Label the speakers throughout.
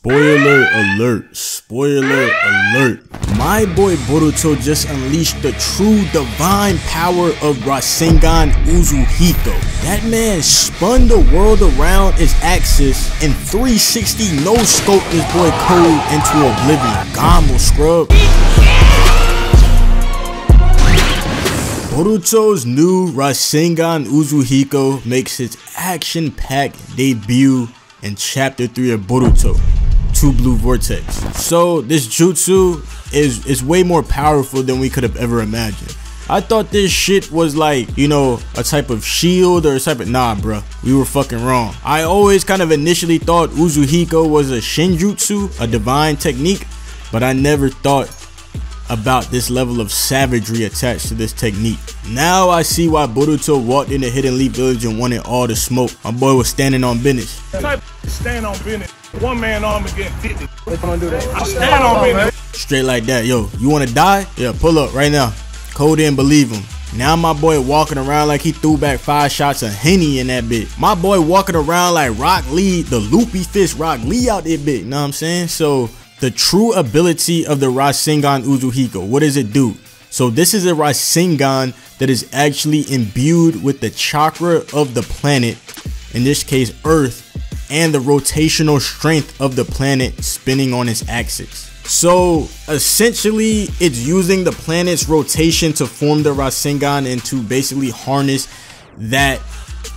Speaker 1: Spoiler alert, spoiler alert. My boy Boruto just unleashed the true divine power of Rasengan Uzuhiko. That man spun the world around its axis and 360 no-scoped this boy Code into oblivion. Gombo scrub. Boruto's new Rasengan Uzuhiko makes its action-packed debut in Chapter 3 of Boruto, Two Blue Vortex. So this jutsu is way more powerful than we could have ever imagined. I thought this shit was like, you know, a type of shield or a type of, nah bruh, we were fucking wrong. I always kind of initially thought Uzuhiko was a Shinjutsu, a divine technique, but I never thought about this level of savagery attached to this technique. Now I see why Boruto walked into Hidden Leaf Village and wanted all the smoke. My boy was standing on business.
Speaker 2: Stand on business. One man arm against 50. What's gonna do that? I stand on business.
Speaker 1: Straight like that. Yo, you wanna die? Yeah, pull up right now. Code didn't believe him. Now my boy walking around like he threw back 5 shots of Henny in that bit. My boy walking around like Rock Lee, the loopy fist Rock Lee out there bit. You know what I'm saying? So the true ability of the Rasengan Uzuhiko, what does it do? So this is a Rasengan that is actually imbued with the chakra of the planet, in this case Earth, and the rotational strength of the planet spinning on its axis. So essentially it's using the planet's rotation to form the Rasengan and to basically harness that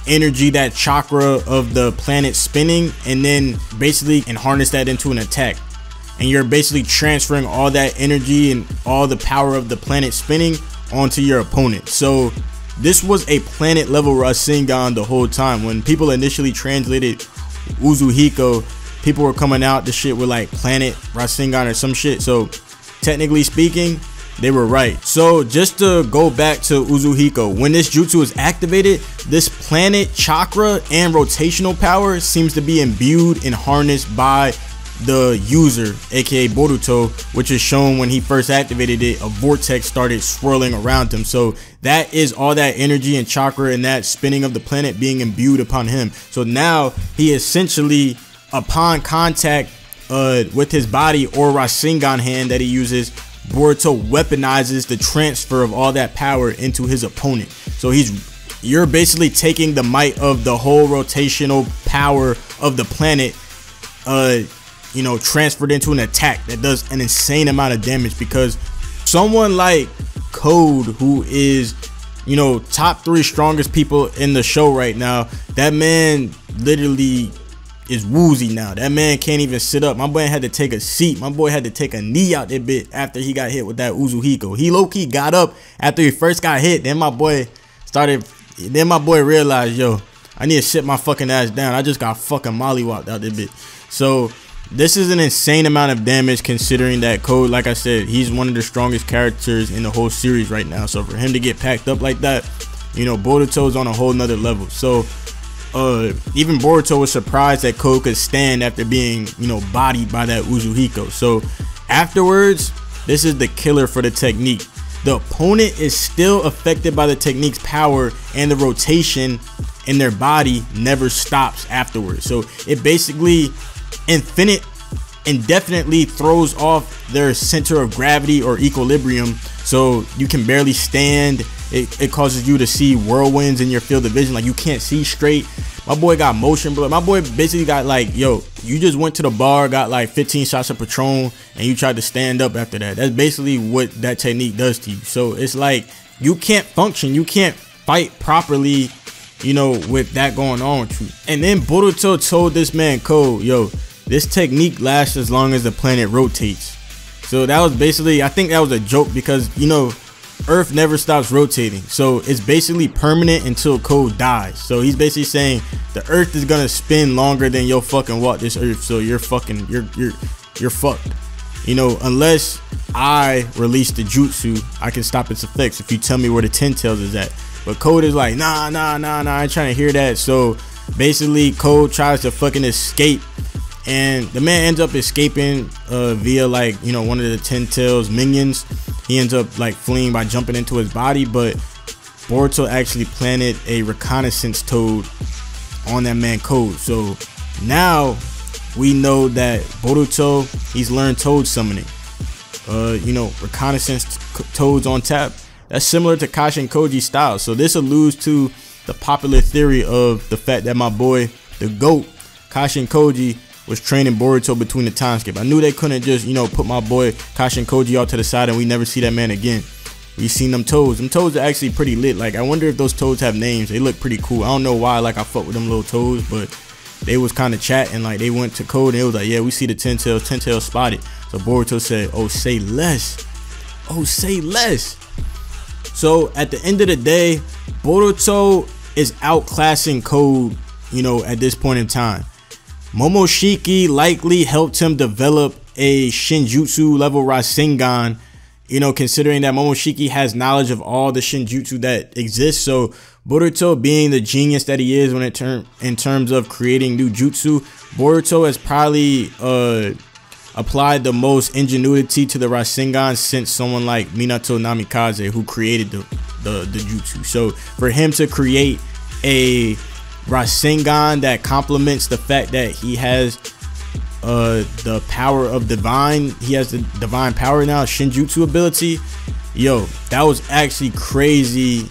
Speaker 1: energy, that chakra of the planet spinning, and then basically harness that into an attack. And you're basically transferring all that energy and all the power of the planet spinning onto your opponent. So this was a planet level Rasengan the whole time. When people initially translated Uzuhiko, people were coming out the shit with like planet Rasengan or some shit. So technically speaking, they were right. So just to go back to Uzuhiko, when this jutsu is activated, this planet chakra and rotational power seems to be imbued and harnessed by the user, aka Boruto, which is shown when he first activated it. A vortex started swirling around him. So that is all that energy and chakra and that spinning of the planet being imbued upon him. So now he essentially, upon contact with his body or Rasengan hand that he uses, Boruto weaponizes the transfer of all that power into his opponent. So you're basically taking the might of the whole rotational power of the planet, you know, transferred into an attack that does an insane amount of damage. Because someone like Code, who is, you know, top 3 strongest people in the show right now, that man literally is woozy now. That man can't even sit up. My boy had to take a seat. My boy had to take a knee out that bit after he got hit with that Uzuhiko. He low-key got up after he first got hit. Then my boy realized, yo, I need to sit my fucking ass down. I just got fucking mollywopped out that bit. So this is an insane amount of damage, considering that Code, like I said, he's one of the strongest characters in the whole series right now. So for him to get packed up like that, you know, Boruto's on a whole nother level. So even Boruto was surprised that Code could stand after being, you know, bodied by that Uzuhiko. So afterwards, this is the killer for the technique. The opponent is still affected by the technique's power, and the rotation in their body never stops afterwards. So it basically indefinitely throws off their center of gravity or equilibrium, so you can barely stand. It causes you to see whirlwinds in your field of vision, like you can't see straight. My boy got motion blur. My boy basically got like, yo, you just went to the bar, got like 15 shots of Patron, and you tried to stand up after that. That's basically what that technique does to you. So it's like you can't function, you can't fight properly, you know, with that going on with you. And then Boruto told this man Code, yo, this technique lasts as long as the planet rotates. So that was basically, I think that was a joke, because, you know, Earth never stops rotating. So it's basically permanent until Code dies. So he's basically saying the Earth is gonna spin longer than you'll fucking walk this Earth. So you're fucking, you're fucked. You know, unless I release the jutsu, I can stop its effects if you tell me where the 10 tails is at. But Code is like, nah, I ain't trying to hear that. So basically Code tries to fucking escape, and the man ends up escaping via, like, you know, one of the 10 tails minions. He ends up like fleeing by jumping into his body, but Boruto actually planted a reconnaissance toad on that man Code. So now we know that Boruto, he's learned toad summoning. You know, reconnaissance toads on tap. That's similar to Kashin Koji's style. So this alludes to the popular theory of the fact that my boy, the GOAT, Kashin Koji, was training Boruto between the time skip. I knew they couldn't just, you know, put my boy Kashin Koji out to the side and we never see that man again. We seen them toads. Them toads are actually pretty lit. Like, I wonder if those toads have names. They look pretty cool. I don't know why, like, I fuck with them little toads, but they was kind of chatting. Like, they went to code and it was like, yeah, we see the 10 tails. 10 tails spotted. So Boruto said, oh, say less. Oh, say less. So at the end of the day, Boruto is outclassing Code, you know, at this point in time. Momoshiki likely helped him develop a Shinjutsu level Rasengan, you know, considering that Momoshiki has knowledge of all the Shinjutsu that exists. So Boruto, being the genius that he is when in terms of creating new jutsu, Boruto has probably applied the most ingenuity to the Rasengan since someone like Minato Namikaze, who created the jutsu. So for him to create a Rasengan that complements the fact that he has the power of divine, he has the divine power now, Shinjutsu ability, yo, that was actually crazy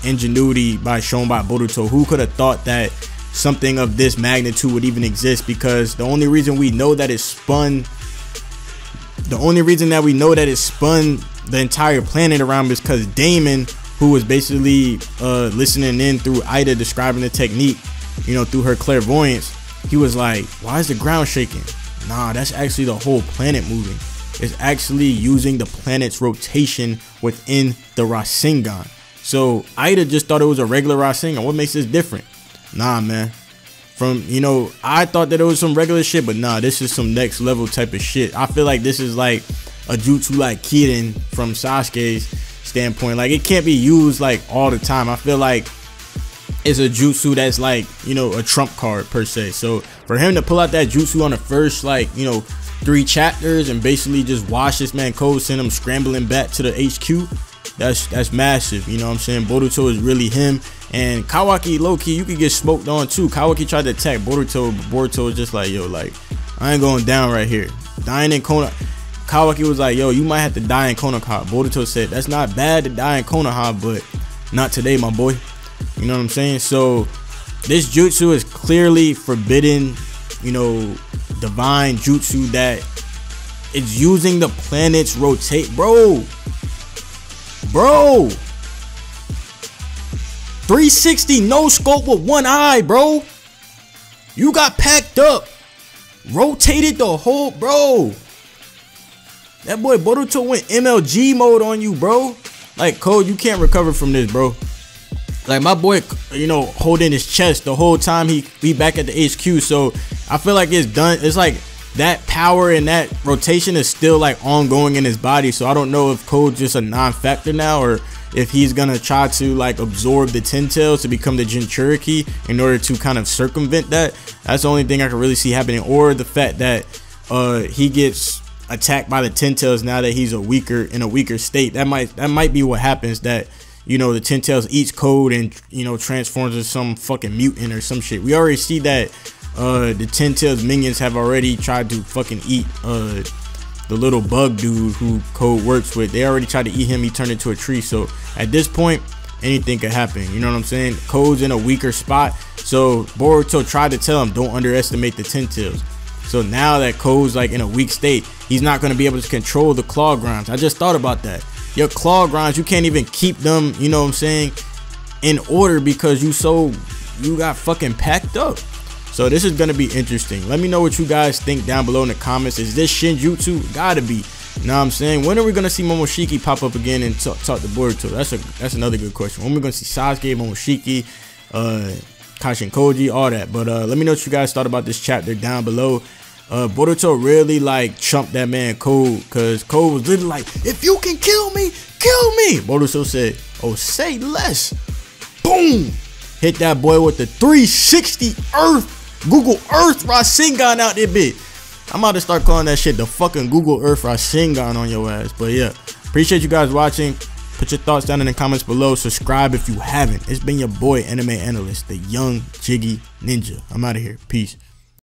Speaker 1: ingenuity shown by Boruto. Who could have thought that something of this magnitude would even exist? Because the only reason we know that it spun the entire planet around is because Damon, who was basically listening in through Ida describing the technique, you know, through her clairvoyance, he was like, why is the ground shaking? Nah, that's actually the whole planet moving. It's actually using the planet's rotation within the Rasengan. So Ida just thought it was a regular Rasengan. What makes this different? Nah, man. You know, I thought that it was some regular shit, but nah, this is some next level type of shit. I feel like this is like a jutsu like Kirin from Sasuke's standpoint. Like, it can't be used like all the time. I feel like it's a jutsu that's like, you know, a trump card per se. So for him to pull out that jutsu on the first, like, you know, 3 chapters and basically just watch this man Code send him scrambling back to the HQ, that's massive. You know what I'm saying? Boruto is really him. And Kawaki, low-key, you could get smoked on too. Kawaki tried to attack Boruto, but Boruto was just like, yo, like, I ain't going down right here. Dying in Konoha. Kawaki was like, yo, you might have to die in Konoha. Boruto said, that's not bad to die in Konoha, but not today, my boy. You know what I'm saying? So this jutsu is clearly forbidden, you know, divine jutsu that is using the planet's rotate. Bro, 360 no scope with one eye, bro. You got packed up, rotated the whole, bro. That boy Boruto went MLG mode on you, bro. Like, Code, you can't recover from this, bro. Like, my boy, you know, holding his chest the whole time he back at the HQ. So I feel like it's done. It's like that power and that rotation is still like ongoing in his body. So I don't know if Code's just a non-factor now, or if he's gonna try to like absorb the 10 tails to become the Jinchuriki in order to kind of circumvent that. That's the only thing I can really see happening. Or the fact that he gets attacked by the 10 tails now that he's in a weaker state. That might be what happens, that, you know, the 10 tails eats Code and, you know, transforms into some fucking mutant or some shit. We already see that the 10 tails minions have already tried to fucking eat the little bug dude who Code works with. They already tried to eat him. He turned into a tree. So at this point, anything could happen. You know what I'm saying? Code's in a weaker spot. So Boruto tried to tell him, don't underestimate the 10 tails. So now that Code's like in a weak state, he's not going to be able to control the claw grinds. I just thought about that. Your claw grinds, you can't even keep them, you know what I'm saying, in order because you got fucking packed up. So this is going to be interesting. Let me know what you guys think down below in the comments. Is this Shinjutsu? Gotta be. You know what I'm saying? When are we going to see Momoshiki pop up again and talk to Boruto? That's another good question. When are we going to see Sasuke, Momoshiki, Kashin Koji, all that? But let me know what you guys thought about this chapter down below. Boruto really like chumped that man Code, because Code was literally like, if you can kill me, kill me. Boruto said, oh, say less. Boom. Hit that boy with the 360 Google Earth Rasengan out there, bitch. I'm about to start calling that shit the fucking Google Earth Rasengan on your ass. But yeah, appreciate you guys watching. Put your thoughts down in the comments below. Subscribe if you haven't. It's been your boy, Anime Analyst, the young Jiggy Ninja. I'm out of here. Peace.